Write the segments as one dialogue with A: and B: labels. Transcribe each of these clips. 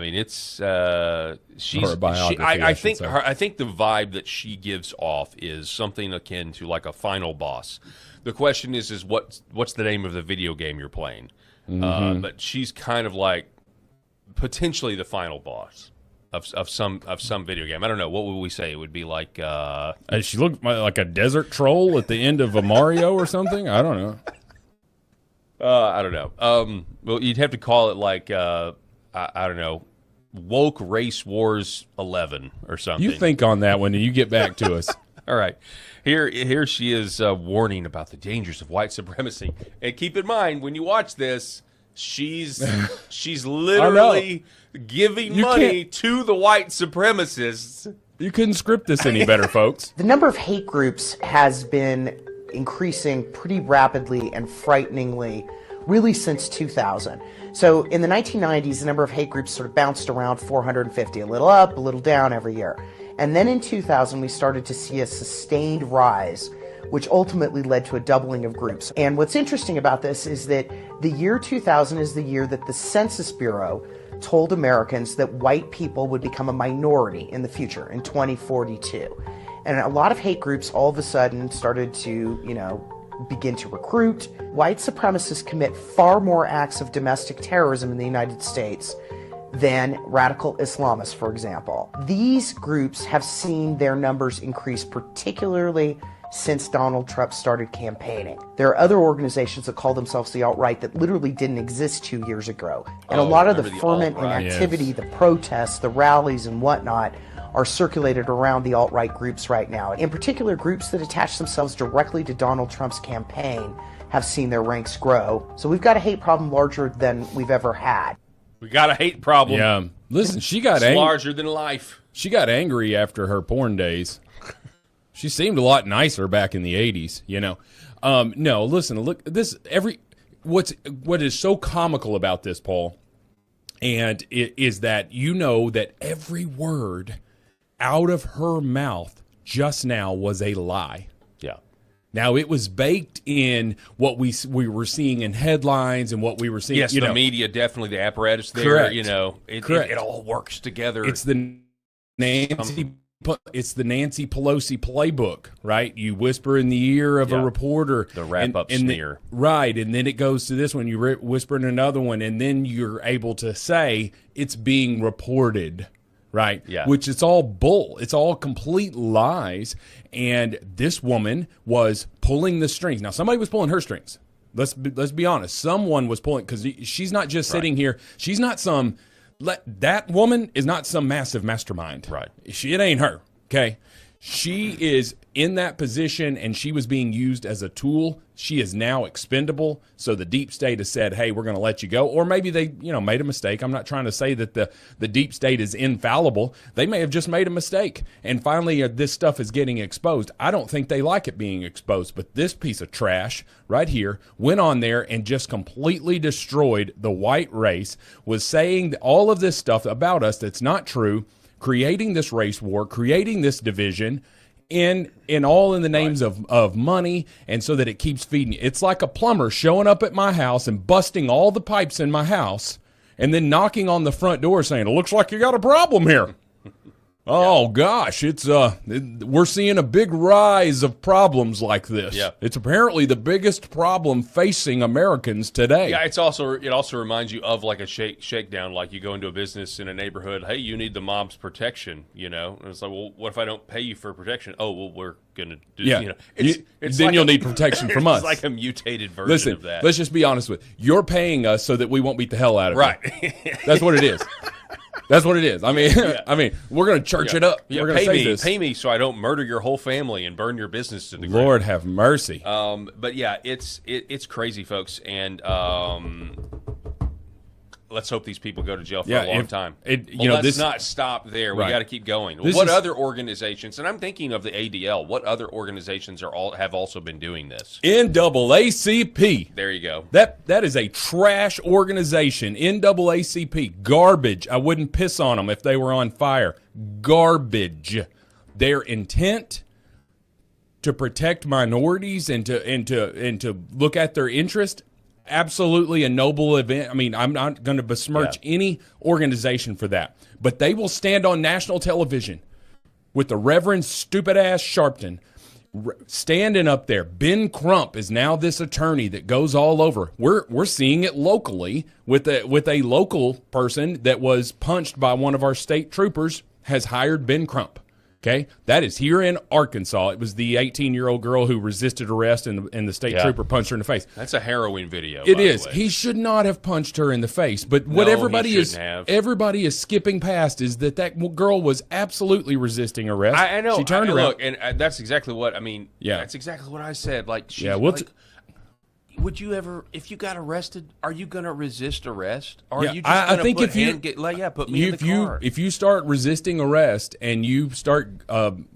A: mean, it's she's.
B: Or a biography,
A: I
B: should
A: think
B: say.
A: I think the vibe that she gives off is something akin to like a final boss. The question is what's the name of the video game you're playing? But she's kind of like potentially the final boss of some video game. I don't know. What would we say? It would be like
B: She looked like a desert troll at the end of a Mario or something. I don't know.
A: I don't know. Well, you'd have to call it like I don't know, Woke Race Wars 11 or something.
B: You think on that when you get back to us.
A: All right. Here she is warning about the dangers of white supremacy. And keep in mind, when you watch this, she's literally giving money to the white supremacists.
B: You couldn't script this any better, folks.
C: The number of hate groups has been increasing pretty rapidly and frighteningly really since 2000. So in the 1990s, the number of hate groups sort of bounced around 450, a little up, a little down every year. And then in 2000, we started to see a sustained rise, which ultimately led to a doubling of groups. And what's interesting about this is that the year 2000 is the year that the Census Bureau told Americans that white people would become a minority in the future, in 2042. And a lot of hate groups all of a sudden started to, begin to recruit. White supremacists commit far more acts of domestic terrorism in the United States than radical Islamists, for example. These groups have seen their numbers increase, particularly since Donald Trump started campaigning. There are other organizations that call themselves the alt-right that literally didn't exist 2 years ago. And a lot of the ferment and activity, the protests, the rallies and whatnot, are circulated around the alt-right groups right now. In particular, groups that attach themselves directly to Donald Trump's campaign have seen their ranks grow. So we've got a hate problem larger than we've ever had.
A: We got a hate problem.
B: Yeah. Listen, she got
A: It's larger than life.
B: She got angry after her porn days. She seemed a lot nicer back in the 80s, No, listen, look, what is so comical about this, Paul, and it is that that every word out of her mouth just now was a lie.
A: Yeah.
B: Now, it was baked in what we were seeing in headlines and what we were seeing.
A: Yes, the media, definitely the apparatus there.
B: Correct.
A: It all works together.
B: It's the Nancy Pelosi playbook, right? You whisper in the ear of a reporter.
A: The wrap-up smear.
B: Right, and then it goes to this one. You whisper in another one, and then you're able to say it's being reported. Right.
A: Yeah.
B: Which it's all bull. It's all complete lies. And this woman was pulling the strings. Now, somebody was pulling her strings. Let's be honest. Someone was pulling, because she's not just sitting here. She's not that woman is not some massive mastermind.
A: Right.
B: It ain't her. Okay. She is in that position, and she was being used as a tool. She is now expendable. So the deep state has said, hey, we're going to let you go. Or maybe they, made a mistake. I'm not trying to say that the deep state is infallible. They may have just made a mistake. And finally, this stuff is getting exposed. I don't think they like it being exposed. But this piece of trash right here went on there and just completely destroyed the white race, was saying all of this stuff about us that's not true, creating this race war, creating this division, in all in the names of money, and so that it keeps feeding you. It's like a plumber showing up at my house and busting all the pipes in my house and then knocking on the front door saying, it looks like you got a problem here. Oh, gosh, it's we're seeing a big rise of problems like this.
A: Yeah.
B: It's apparently the biggest problem facing Americans today.
A: Yeah, it also reminds you of like a shakedown, like you go into a business in a neighborhood, hey, you need the mob's protection, And it's like, well, what if I don't pay you for protection? Oh, well, we're going to do,
B: then you'll need protection from us.
A: It's like a mutated version of that.
B: Let's just be honest with you. You're paying us so that we won't beat the hell out of you.
A: Right.
B: That's what it is. That's what it is. I mean, we're going to church it up.
A: Yeah,
B: we're going to say this.
A: Pay me so I don't murder your whole family and burn your business to the ground.
B: Lord have mercy.
A: But yeah, it's crazy, folks, and let's hope these people go to jail for a long time. Let's not stop there. We got to keep going. What other organizations? And I'm thinking of the ADL. What other organizations have also been doing this?
B: NAACP.
A: There you go.
B: That is a trash organization. NAACP, garbage. I wouldn't piss on them if they were on fire. Garbage. Their intent to protect minorities and to look at their interest absolutely a noble event. I mean, I'm not going to besmirch any organization for that, but they will stand on national television with the Reverend stupid-ass Sharpton standing up there. Ben Crump is now this attorney that goes all over. We're seeing it locally with a local person that was punched by one of our state troopers has hired Ben Crump. Okay, that is here in Arkansas. It was the 18-year-old girl who resisted arrest, and the state trooper punched her in the face.
A: That's a harrowing video.
B: It is. He should not have punched her in the face. But what everybody is skipping past is that girl was absolutely resisting arrest.
A: I know.
B: She turned around.
A: Look, and that's exactly what I mean.
B: Yeah,
A: that's exactly what I said. Like, she, would you ever, if you got arrested, are you going to resist arrest? Or are you just going to put me in the car?
B: If you start resisting arrest and you start,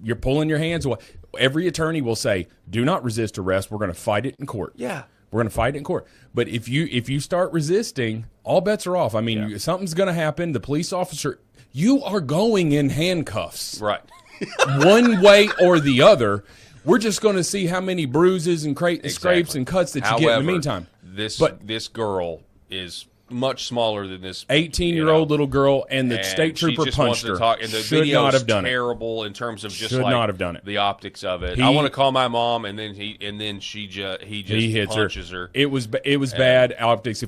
B: you're pulling your hands away, every attorney will say, do not resist arrest. We're going to fight it in court.
A: Yeah.
B: We're going to fight it in court. But if you start resisting, all bets are off. I mean, something's going to happen. The police officer, you are going in handcuffs.
A: Right.
B: One way or the other. We're just going to see how many bruises and scrapes and cuts that you get in the meantime.
A: This girl is much smaller than this
B: 18-year-old little girl, and the state trooper punched her.
A: And the
B: should not have done
A: terrible in terms of just
B: should not have done it.
A: The optics of it. I want to call my mom, and then he just punches her.
B: It was bad optics.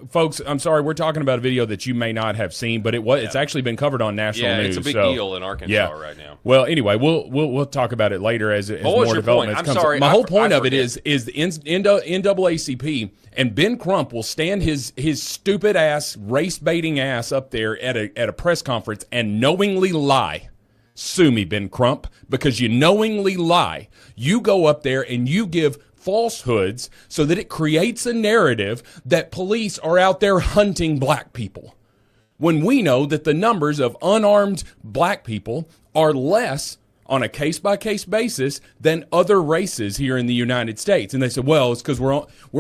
B: Folks, I'm sorry, we're talking about a video that you may not have seen, but it's actually been covered on national news.
A: It's a big deal in Arkansas right now.
B: Well, anyway, we'll talk about it later as more developments come. Sorry, my whole point of it is the NAACP. And Ben Crump will stand his stupid ass, race baiting ass up there at a press conference and knowingly lie. Sue me, Ben Crump, because you knowingly lie. You go up there and you give falsehoods so that it creates a narrative that police are out there hunting black people. When we know that the numbers of unarmed black people are less on a case-by-case basis than other races here in the United States. And they said, well, it's because we're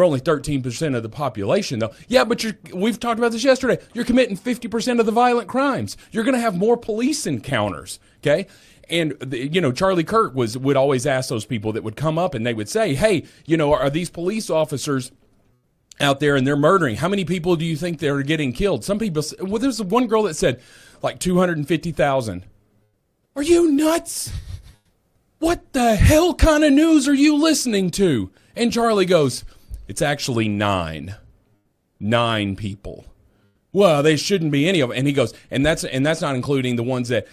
B: only 13% of the population, though. Yeah, but we've talked about this yesterday. You're committing 50% of the violent crimes. You're going to have more police encounters, okay? And, Charlie Kirk would always ask those people that would come up and they would say, hey, are these police officers out there and they're murdering? How many people do you think they're getting killed? Some people, there's one girl that said, like 250,000. Are you nuts? What the hell kind of news are you listening to? And Charlie goes, it's actually 9. 9 people. Well, they shouldn't be any of them. And he goes, and that's not including the ones that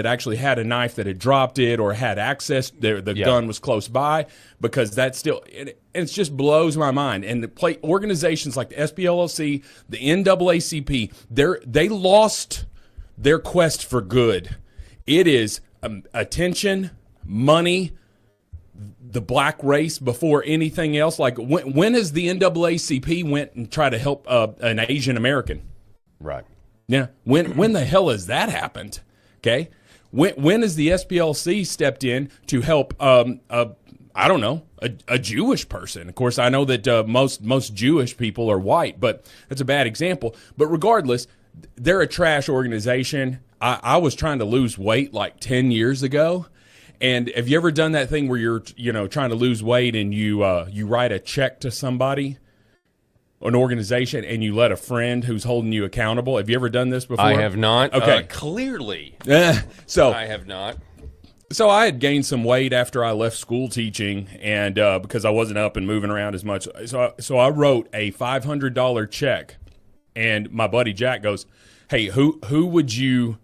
B: actually had a knife that had dropped it or had access. The gun was close by, because that's still, it just blows my mind. And the organizations like the SPLLC, the NAACP, they lost their quest for good. It is attention, money, the black race before anything else. Like, when has the NAACP went and tried to help an Asian American?
A: Right.
B: Yeah. When the hell has that happened? Okay. When has the SPLC stepped in to help I don't know, a Jewish person? Of course, I know that most Jewish people are white, but that's a bad example. But regardless, they're a trash organization. I was trying to lose weight like 10 years ago. And have you ever done that thing where you're, trying to lose weight and you write a check to somebody, an organization, and you let a friend who's holding you accountable? Have you ever done this before?
A: I have not.
B: Okay.
A: Clearly.
B: So
A: I have not.
B: So I had gained some weight after I left school teaching, and because I wasn't up and moving around as much. So I wrote a $500 check, and my buddy Jack goes, hey, who would you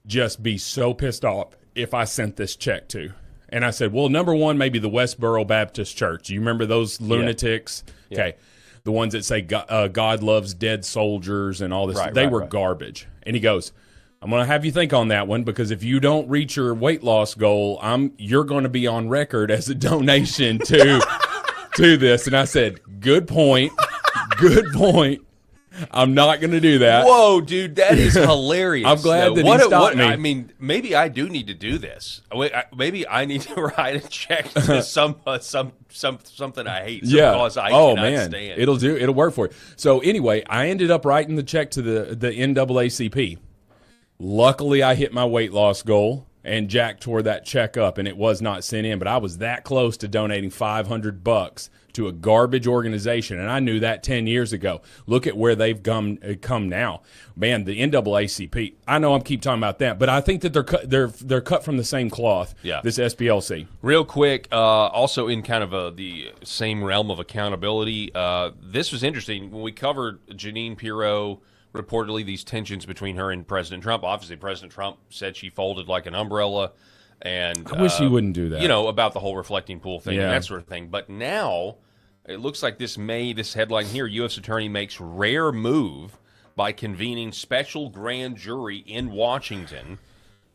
B: just be so pissed off if I sent this check to? And I said, well, number one, maybe the Westboro Baptist Church. You remember those lunatics? Yeah. Okay. The ones that say God loves dead soldiers and all this. They were garbage. And he goes, I'm going to have you think on that one, because if you don't reach your weight loss goal, you're going to be on record as a donation to this. And I said, good point. Good point. I'm not going to do that.
A: Whoa, dude, that is hilarious.
B: I'm glad that he stopped me.
A: I mean, maybe I do need to do this. Maybe I need to write a check to something I hate. Because I cannot stand.
B: It'll work for you. So anyway, I ended up writing the check to the NAACP. Luckily, I hit my weight loss goal. and Jack tore that check up and it was not sent in, but I was that close to donating $500 to a garbage organization, and I knew that 10 years ago. Look at where they've come now. Man, the NAACP, I know I keep talking about that, but I think that they're cut from the same cloth, this SPLC.
A: Real quick, also in kind of the same realm of accountability, this was interesting. When we covered Jeanine Pirro, reportedly these tensions between her and President Trump. Obviously, President Trump said she folded like an umbrella. And
B: I wish he wouldn't do that.
A: About the whole reflecting pool thing and that sort of thing. But now it looks like this headline here, U.S. Attorney makes rare move by convening special grand jury in Washington.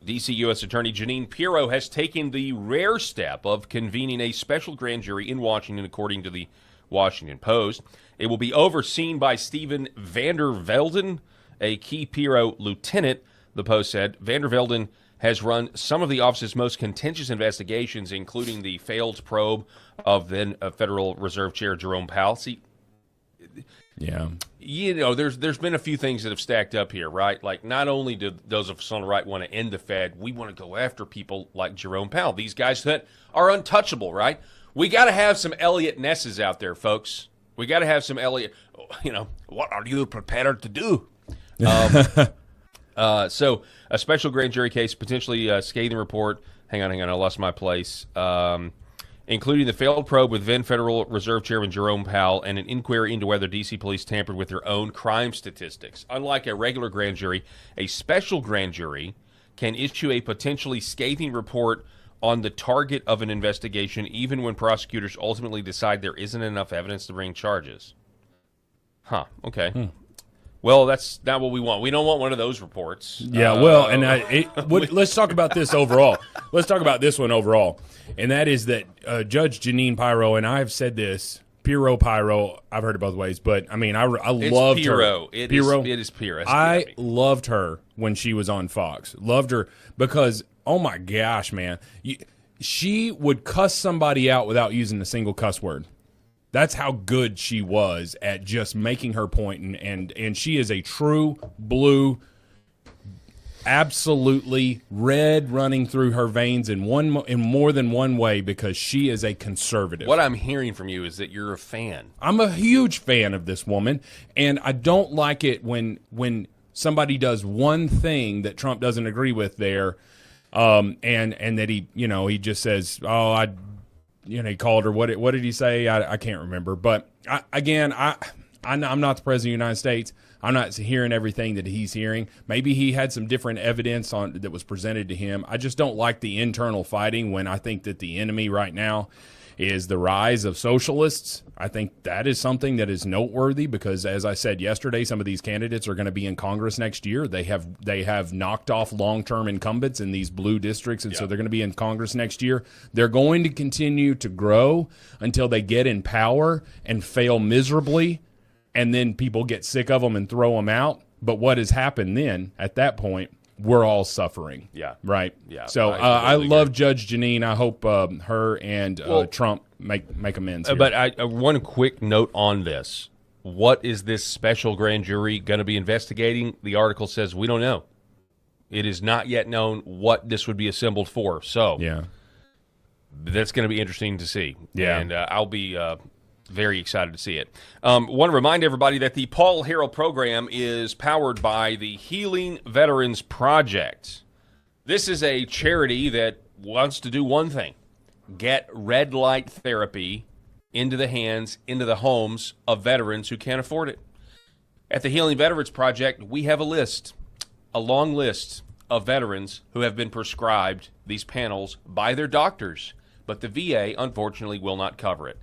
A: D.C. U.S. Attorney Jeanine Pirro has taken the rare step of convening a special grand jury in Washington, according to the Washington Post. It will be overseen by Steven Vander Velden, a key Pirro lieutenant, the Post said. Vander Velden has run some of the office's most contentious investigations, including the failed probe of then Federal Reserve Chair Jerome Powell. See, there's been a few things that have stacked up here, right? Like, not only do those of us on the right want to end the Fed, we want to go after people like Jerome Powell, these guys that are untouchable, right? We got to have some Elliot Nesses out there, folks. We got to have some Elliot. What are you prepared to do? So a special grand jury case, potentially scathing report. Hang on, I lost my place. Including the failed probe with then Federal Reserve Chairman Jerome Powell and an inquiry into whether D.C. police tampered with their own crime statistics. Unlike a regular grand jury, a special grand jury can issue a potentially scathing report on the target of an investigation, even when prosecutors ultimately decide there isn't enough evidence to bring charges. Okay. Well, that's not what we want. We don't want one of those reports.
B: Yeah, let's talk about this overall. Let's talk about this one overall. And that is that Judge Jeanine Pirro, and I've said this, Pirro, I've heard it both ways, but I mean, I loved
A: Pirro.
B: her.
A: It is Pirro.
B: I loved her when she was on Fox. Loved her because, oh my gosh, man. She would cuss somebody out without using a single cuss word. That's how good she was at just making her point, and she is a true blue, absolutely red running through her veins in more than one way because she is a conservative.
A: What I'm hearing from you is that you're a fan.
B: I'm a huge fan of this woman, and I don't like it when somebody does one thing that Trump doesn't agree with there, and that he just says, he called her. What did he say? I can't remember. But I'm not the president of the United States. I'm not hearing everything that he's hearing. Maybe he had some different evidence that was presented to him. I just don't like the internal fighting when I think that the enemy right now is the rise of socialists. I think that is something that is noteworthy because, as I said yesterday, some of these candidates are going to be in Congress next year. They have knocked off long-term incumbents in these blue districts, and so they're going to be in Congress next year. They're going to continue to grow until they get in power and fail miserably, and then people get sick of them and throw them out. But what has happened then, at that point, we're all suffering.
A: Yeah.
B: Right?
A: Yeah.
B: So I love Judge Jeanine. I hope her and Trump make amends here.
A: But one quick note on this. What is this special grand jury going to be investigating? The article says we don't know. It is not yet known what this would be assembled for. So that's going to be interesting to see.
B: Yeah.
A: And I'll be very excited to see it. Want to remind everybody that the Paul Harrell program is powered by the Healing Veterans Project. This is a charity that wants to do one thing: get red light therapy into the homes of veterans who can't afford it. At the Healing Veterans Project, we have a long list of veterans who have been prescribed these panels by their doctors, but the VA, unfortunately, will not cover it.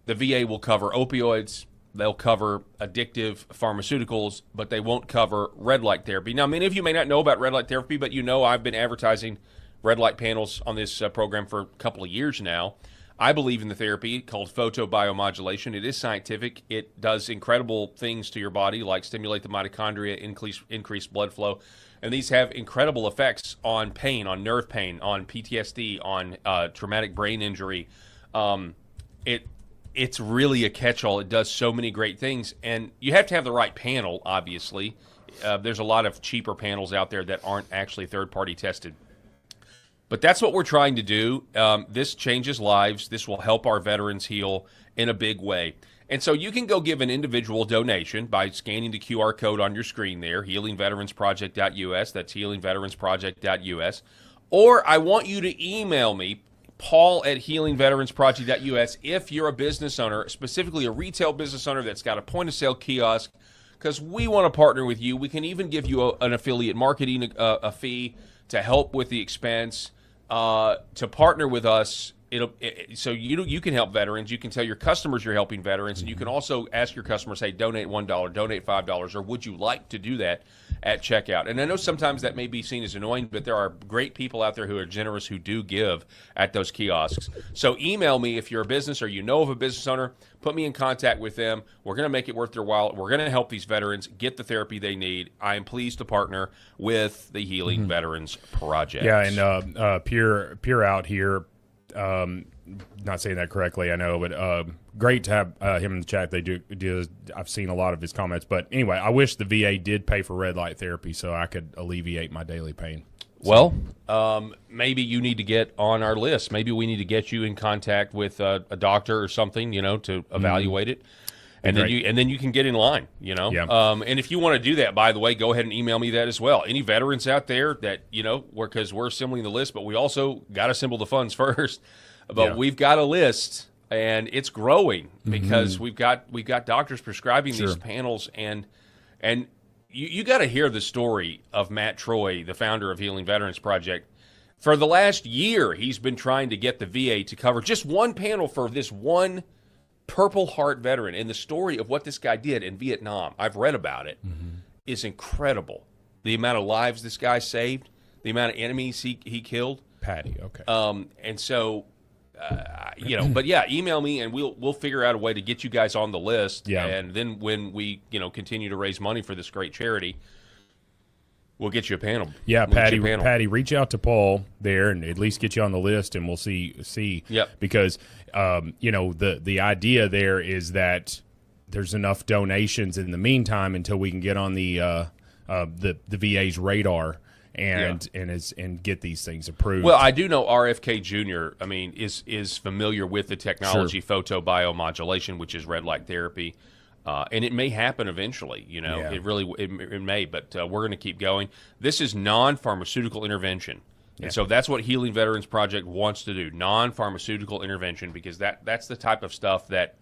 A: The VA will cover opioids, they'll cover addictive pharmaceuticals, but they won't cover red light therapy. Now, many of you may not know about red light therapy, but I've been advertising red light panels on this program for a couple of years now. I believe in the therapy called photobiomodulation. It is scientific. It does incredible things to your body, like stimulate the mitochondria, increase blood flow. And these have incredible effects on pain, on nerve pain, on PTSD, on traumatic brain injury. It's really a catch-all. It does so many great things. And you have to have the right panel, obviously. There's a lot of cheaper panels out there that aren't actually third-party tested. But that's what we're trying to do. This changes lives. This will help our veterans heal in a big way. And so you can go give an individual donation by scanning the QR code on your screen there, healingveteransproject.us. That's healingveteransproject.us. Or I want you to email me, paul@healingveteransproject.us, if you're a business owner, specifically a retail business owner that's got a point-of-sale kiosk, because we want to partner with you. We can even give you an affiliate marketing a fee to help with the expense. To partner with us, so you can help veterans. You can tell your customers you're helping veterans, and you can also ask your customers, hey, donate $1, donate $5, or would you like to do that at checkout? And I know sometimes that may be seen as annoying, but there are great people out there who are generous who do give at those kiosks. So email me if you're a business or you know of a business owner. Put me in contact with them. We're going to make it worth their while. We're going to help these veterans get the therapy they need. I am pleased to partner with the Healing Veterans Project.
B: Yeah, and Pure out here. Not saying that correctly, I know, but great to have him in the chat. I've seen a lot of his comments, but anyway, I wish the VA did pay for red light therapy so I could alleviate my daily pain.
A: Well, maybe you need to get on our list. Maybe we need to get you in contact with a doctor or something, to evaluate it. And then you can get in line, Yeah. And if you want to do that, by the way, go ahead and email me that as well. Any veterans out there that, because we're assembling the list, but we also got to assemble the funds first. But we've got a list, and it's growing because we've got doctors prescribing these panels, and you got to hear the story of Matt Troy, the founder of Healing Veterans Project. For the last year, he's been trying to get the VA to cover just one panel for this one Purple Heart veteran. And the story of what this guy did in Vietnam, I've read about it, is incredible. The amount of lives this guy saved, the amount of enemies he killed.
B: Patty, okay.
A: And so, but yeah, email me and we'll figure out a way to get you guys on the list.
B: Yeah.
A: And then when we, continue to raise money for this great charity, we'll get you a panel.
B: Yeah, Patty, reach out to Paul there and at least get you on the list, and we'll see.
A: Yep.
B: Because the idea there is that there's enough donations in the meantime until we can get on the VA's radar and get these things approved.
A: Well, I do know RFK Jr. Is familiar with the technology, photobiomodulation, which is red light therapy. And it may happen eventually, It may, but we're going to keep going. This is non-pharmaceutical intervention. And so that's what Healing Veterans Project wants to do, non-pharmaceutical intervention, because that's the type of stuff that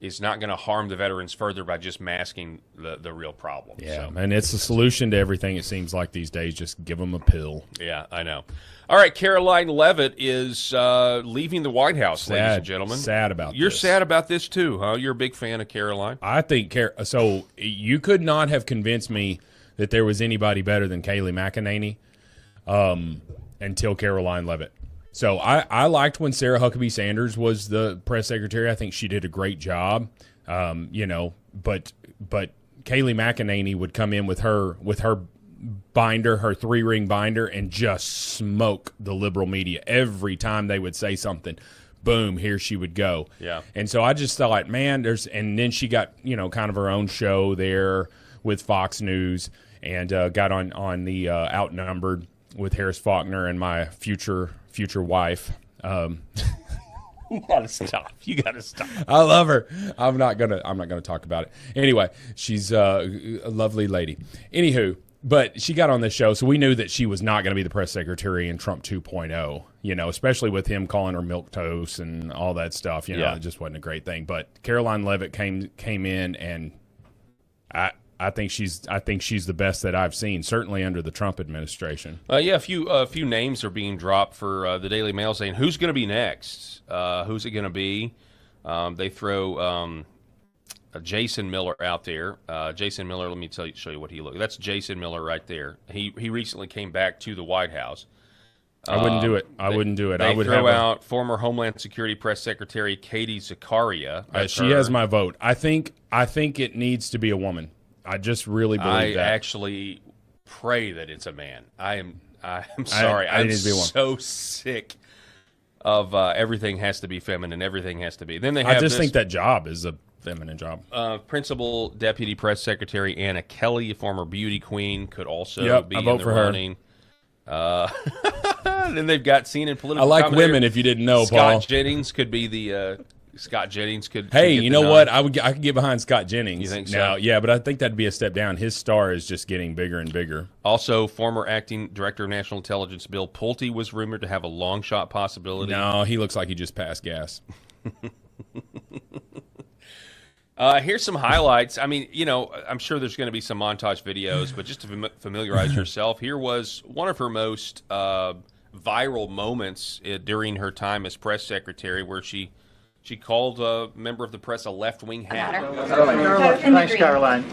A: is not going to harm the veterans further by just masking the real problem.
B: Yeah, and it's the solution to everything, it seems like these days. Just give them a pill.
A: Yeah, I know. All right, Caroline Leavitt is leaving the White House, ladies and gentlemen.
B: Sad about
A: You're
B: this.
A: sad about this too, huh? You're a big fan of Caroline?
B: I think so. You could not have convinced me that there was anybody better than Kayleigh McEnany until Caroline Leavitt. So I liked when Sarah Huckabee Sanders was the press secretary. I think she did a great job, but Kayleigh McEnany would come in with her binder, her 3-ring binder, and just smoke the liberal media every time they would say something. Boom, here she would go.
A: Yeah.
B: And so I just thought, man, and then she got, kind of her own show there with Fox News, and got on the Outnumbered with Harris Faulkner and my future wife.
A: You gotta stop.
B: I love her. I'm not gonna talk about it. Anyway, she's a lovely lady. Anywho, but she got on this show, so we knew that she was not going to be the press secretary in Trump 2.0, especially with him calling her milquetoast and all that stuff. It just wasn't a great thing. But Caroline Leavitt came in, and I think she's the best that I've seen, certainly under the Trump administration.
A: A few names are being dropped for the Daily Mail saying who's going to be next. Who's it going to be? They throw Jason Miller out there. Jason Miller, let me show you what he looks. That's Jason Miller right there. He recently came back to the White House.
B: I wouldn't do it. I wouldn't do it.
A: They
B: I would
A: throw out former Homeland Security Press Secretary Katie Zakaria.
B: She has my vote. I think it needs to be a woman. I just really believe that.
A: I actually pray that it's a man. I'm sorry. I'm so sick of everything has to be feminine. Everything has to be. Then they have
B: I just think that job is a feminine job.
A: Principal Deputy Press Secretary Anna Kelly, a former beauty queen, could also be in the running. Then they've got CNN political.
B: I like
A: commentator.
B: women. If you didn't know,
A: Scott
B: Paul.
A: Jennings could be the. Scott Jennings could.
B: Hey,
A: could
B: you
A: get the
B: know
A: nod.
B: what? I could get behind Scott Jennings.
A: You think so?
B: Now, yeah, but I think that'd be a step down. His star is just getting bigger and bigger.
A: Also, former acting director of national intelligence Bill Pulte was rumored to have a long shot possibility.
B: No, he looks like he just passed gas.
A: Here's some highlights. I mean, I'm sure there's going to be some montage videos, but just to familiarize yourself, here was one of her most viral moments during her time as press secretary, where she called a member of the press a left-wing hack.
D: Caroline. Thanks, Caroline.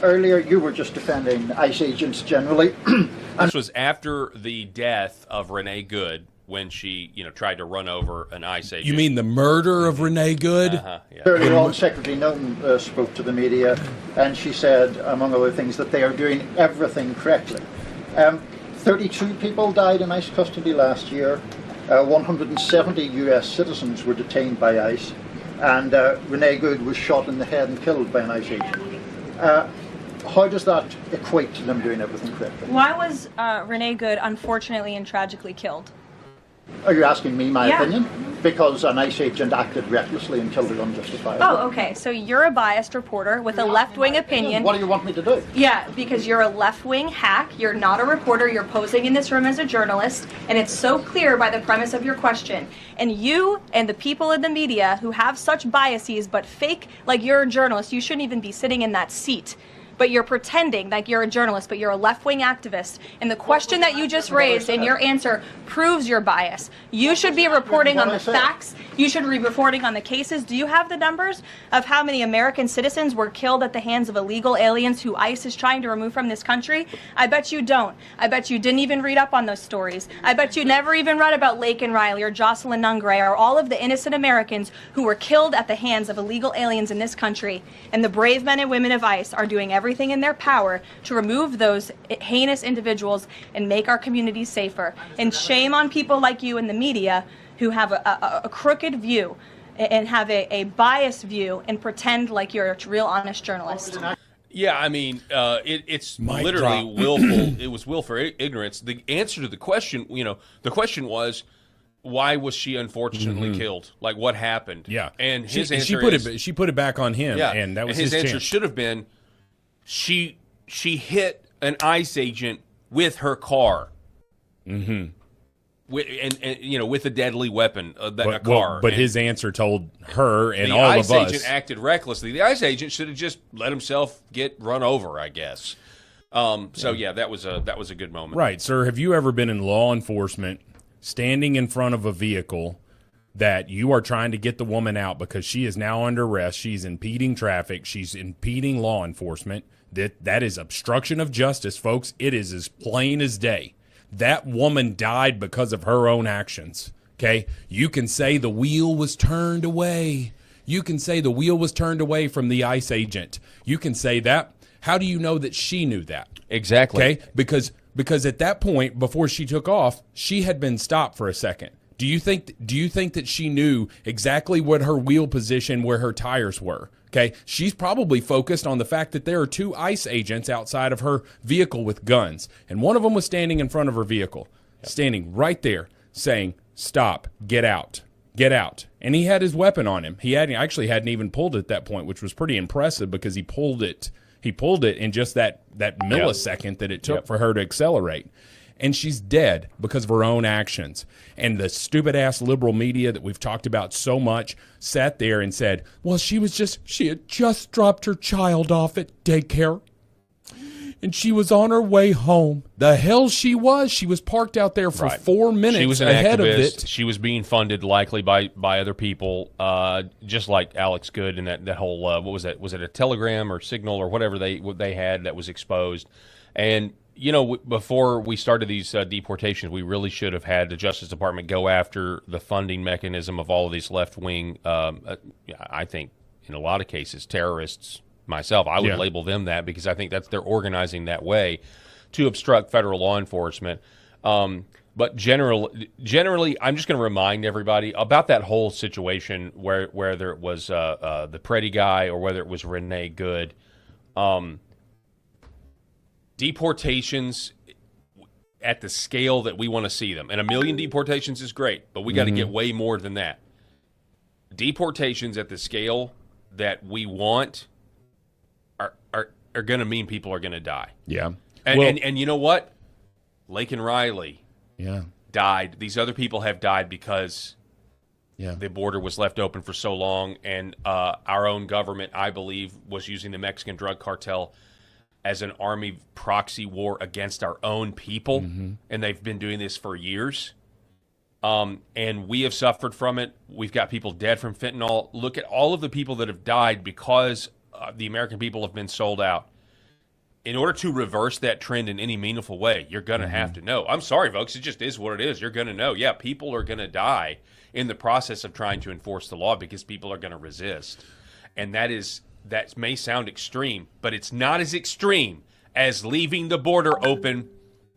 D: Earlier, you were just defending ICE agents generally.
A: This was after the death of Renee Good, when she, tried to run over an ICE agent.
B: You mean the murder of Renee Good?
A: Yeah.
D: Earlier on, Secretary Noten spoke to the media, and she said, among other things, that they are doing everything correctly. 32 people died in ICE custody last year. 170 U.S. citizens were detained by ICE, and Renee Good was shot in the head and killed by an ICE agent. How does that equate to them doing everything correctly?
E: Why was Renee Good unfortunately and tragically killed?
D: Are you asking me my
E: Yeah.
D: opinion? Because an ICE agent acted recklessly and killed her unjustifiably.
E: Oh, okay. So you're a biased reporter with a left-wing opinion.
D: What do you want me to do?
E: Yeah, because you're a left-wing hack. You're not a reporter. You're posing in this room as a journalist, and it's so clear by the premise of your question. And you and the people in the media who have such biases but fake like you're a journalist, you shouldn't even be sitting in that seat. But you're pretending like you're a journalist, but you're a left-wing activist. And the question that you just raised and your answer proves your bias. You should be reporting on the facts. You should be reporting on the cases. Do you have the numbers of how many American citizens were killed at the hands of illegal aliens who ICE is trying to remove from this country? I bet you don't. I bet you didn't even read up on those stories. I bet you never even read about Laken Riley or Jocelyn Nungray or all of the innocent Americans who were killed at the hands of illegal aliens in this country. And the brave men and women of ICE are doing everything in their power to remove those heinous individuals and make our communities safer. And shame on people like you in the media who have a crooked view and have a biased view and pretend like you're a real honest journalist.
A: Yeah, I mean, it's
B: Mic
A: literally
B: drop.
A: willful. It was willful ignorance. The answer to the question, the question was, why was she unfortunately killed? Like, what happened?
B: Yeah.
A: And his answer
B: she put it back on him,
A: yeah,
B: and that was
A: his answer
B: chance.
A: should have been, she hit an ICE agent with her car. Mm-hmm. With a deadly weapon, a car.
B: But his answer told her and
A: the
B: all
A: ICE
B: of us.
A: agent acted recklessly. The ICE agent should have just let himself get run over, I guess. So yeah, that was a good moment.
B: Right, sir. Have you ever been in law enforcement, standing in front of a vehicle that you are trying to get the woman out because she is now under arrest? She's impeding traffic. She's impeding law enforcement. That is obstruction of justice, folks. It is as plain as day. That woman died because of her own actions. Okay? You can say the wheel was turned away. You can say the wheel was turned away from the ICE agent. You can say that. How do you know that she knew that?
A: Exactly.
B: Okay? Because at that point, before she took off, she had been stopped for a second. Do you think that she knew exactly what her wheel position, where her tires were? Okay, she's probably focused on the fact that there are two ICE agents outside of her vehicle with guns, and one of them was standing in front of her vehicle, standing right there, saying, "Stop, get out, get out." And he had his weapon on him. He actually hadn't even pulled it at that point, which was pretty impressive because he pulled it in just that millisecond that it took for her to accelerate. And she's dead because of her own actions. And the stupid-ass liberal media that we've talked about so much sat there and said, well, she had just dropped her child off at daycare, and she was on her way home. The hell she was. She was parked out there for 4 minutes
A: She was an
B: ahead
A: activist.
B: of it.
A: She was being funded likely by other people, just like Alex Good and that whole, what was that? Was it a Telegram or Signal or whatever they had that was exposed? And before we started these deportations, we really should have had the Justice Department go after the funding mechanism of all of these left-wing, I think, in a lot of cases, terrorists. Myself, I would label them that because I think they're organizing that way to obstruct federal law enforcement. But generally, I'm just going to remind everybody about that whole situation, whether it was the Preddy guy or whether it was Renee Good. Deportations, at the scale that we want to see them. And 1 million deportations is great, but we got to get way more than that. Deportations at the scale that we want are going to mean people are going to die.
B: Yeah.
A: And you know what? Laken Riley died. These other people have died because the border was left open for so long, and our own government, I believe, was using the Mexican drug cartel as an army proxy war against our own people, and they've been doing this for years. And we have suffered from it. We've got people dead from fentanyl. Look at all of the people that have died because the American people have been sold out. In order to reverse that trend in any meaningful way, you're going to have to know. I'm sorry, folks. It just is what it is. You're going to know. Yeah, people are going to die in the process of trying to enforce the law because people are going to resist. And that may sound extreme, but it's not as extreme as leaving the border open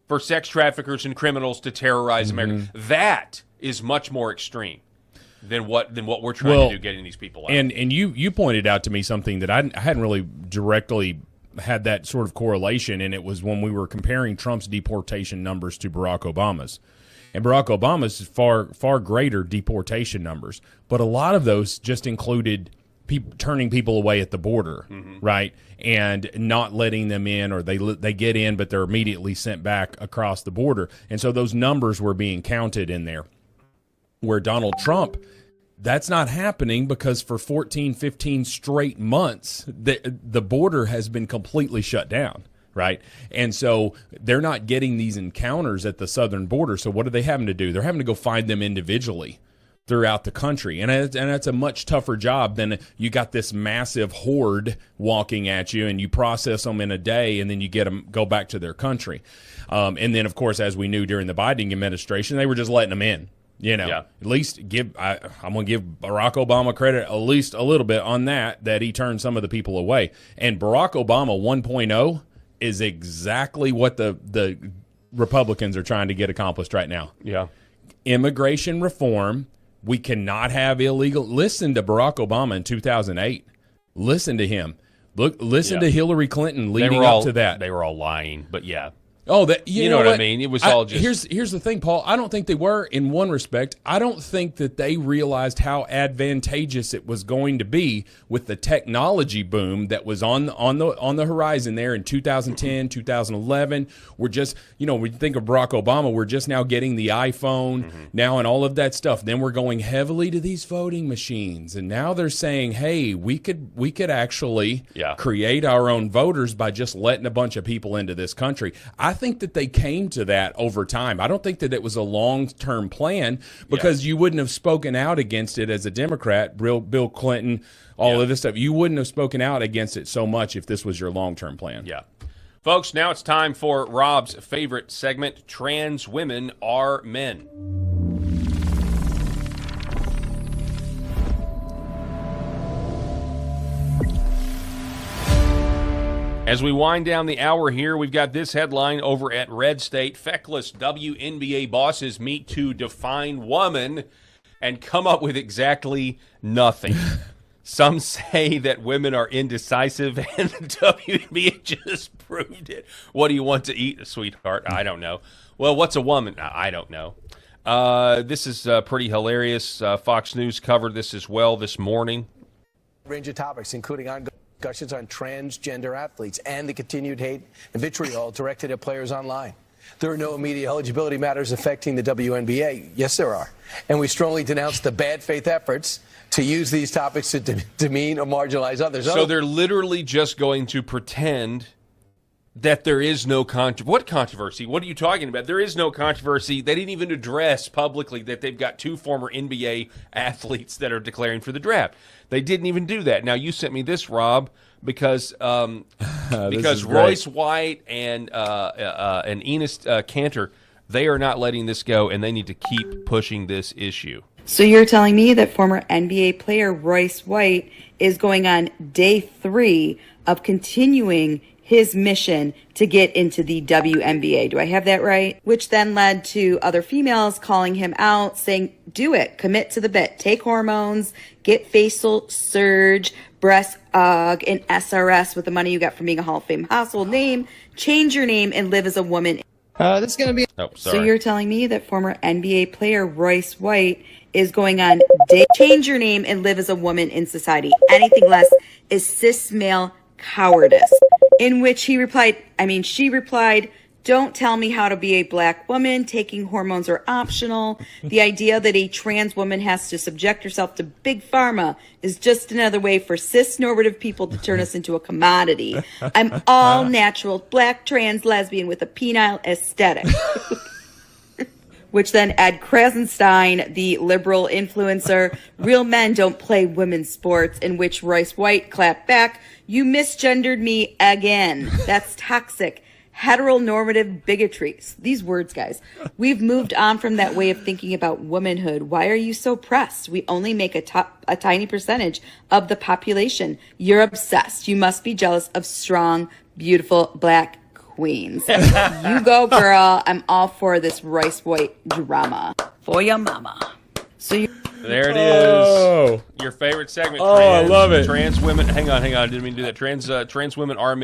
A: for sex traffickers and criminals to terrorize America. That is much more extreme than what we're trying to do, getting these people out.
B: And you pointed out to me something that I hadn't really directly had that sort of correlation, and it was when we were comparing Trump's deportation numbers to Barack Obama's. And Barack Obama's is far greater deportation numbers, but a lot of those just included turning people away at the border, right, and not letting them in, or they get in but they're immediately sent back across the border. And so those numbers were being counted in there. Where Donald Trump, that's not happening because for 14, 15 straight months, the border has been completely shut down, right? And so they're not getting these encounters at the southern border. So what are they having to do? They're having to go find them individually throughout the country. And that's a much tougher job than you got this massive horde walking at you and you process them in a day and then you get them go back to their country. And then, of course, as we knew during the Biden administration, they were just letting them in. You know, at least I'm going to give Barack Obama credit at least a little bit on that he turned some of the people away. And Barack Obama 1.0 is exactly what the Republicans are trying to get accomplished right now.
A: Yeah.
B: Immigration reform. We cannot have illegal. Listen to Barack Obama in 2008. Listen to him. Listen to Hillary Clinton leading up to that.
A: They were all lying, but yeah.
B: Oh, that you know
A: what I mean? It was all just...
B: Here's the thing, Paul. I don't think they were, in one respect. I don't think that they realized how advantageous it was going to be with the technology boom that was on the horizon there in 2010, 2011. We're just, when you think of Barack Obama, we're just now getting the iPhone now and all of that stuff. Then we're going heavily to these voting machines. And now they're saying, hey, we could actually create our own voters by just letting a bunch of people into this country. I think that they came to that over time. I don't think that it was a long-term plan because you wouldn't have spoken out against it as a Democrat, Bill Clinton, all of this stuff. You wouldn't have spoken out against it so much if this was your long-term plan.
A: Yeah. Folks, now it's time for Rob's favorite segment, Trans Women Are Men. As we wind down the hour here, we've got this headline over at Red State. Feckless WNBA bosses meet to define woman and come up with exactly nothing. Some say that women are indecisive, and the WNBA just proved it. What do you want to eat, sweetheart? I don't know. Well, what's a woman? I don't know. This is pretty hilarious. Fox News covered this as well this morning.
F: Range of topics, including ongoing discussions on transgender athletes and the continued hate and vitriol directed at players online. There are no immediate eligibility matters affecting the WNBA. Yes, there are. And we strongly denounce the bad faith efforts to use these topics to demean or marginalize others.
A: So they're literally just going to pretend that there is no What controversy? What are you talking about? There is no controversy. They didn't even address publicly that they've got 2 former NBA athletes that are declaring for the draft. They didn't even do that. Now, you sent me this, Rob, because Royce White and Enes Kanter, they are not letting this go, and they need to keep pushing this issue.
G: So you're telling me that former NBA player Royce White is going on day 3 of continuing his mission to get into the WNBA. Do I have that right? Which then led to other females calling him out, saying, do it, commit to the bit, take hormones, get facial surge, breast aug, and SRS with the money you got from being a Hall of Fame household name, change your name and live as a woman.
H: This is going to be.
A: Oh, sorry.
G: So you're telling me that former NBA player Royce White is going on change your name and live as a woman in society. Anything less is cis male cowardice. In which she replied, don't tell me how to be a black woman. Taking hormones are optional. The idea that a trans woman has to subject herself to big pharma is just another way for cis normative people to turn us into a commodity. I'm all natural, black, trans, lesbian with a penile aesthetic. Which then Ed Krasenstein, the liberal influencer, real men don't play women's sports, in which Royce White clapped back, you misgendered me again. That's toxic. Heteronormative bigotry. These words, guys. We've moved on from that way of thinking about womanhood. Why are you so pressed? We only make a tiny percentage of the population. You're obsessed. You must be jealous of strong, beautiful black queens. You go, girl. I'm all for this Royce White drama. For your mama. So you.
A: There it
B: Oh.
A: is. Your favorite segment.
B: Oh, I love it.
A: Trans women. Hang on. I didn't mean to do that. Trans women are men.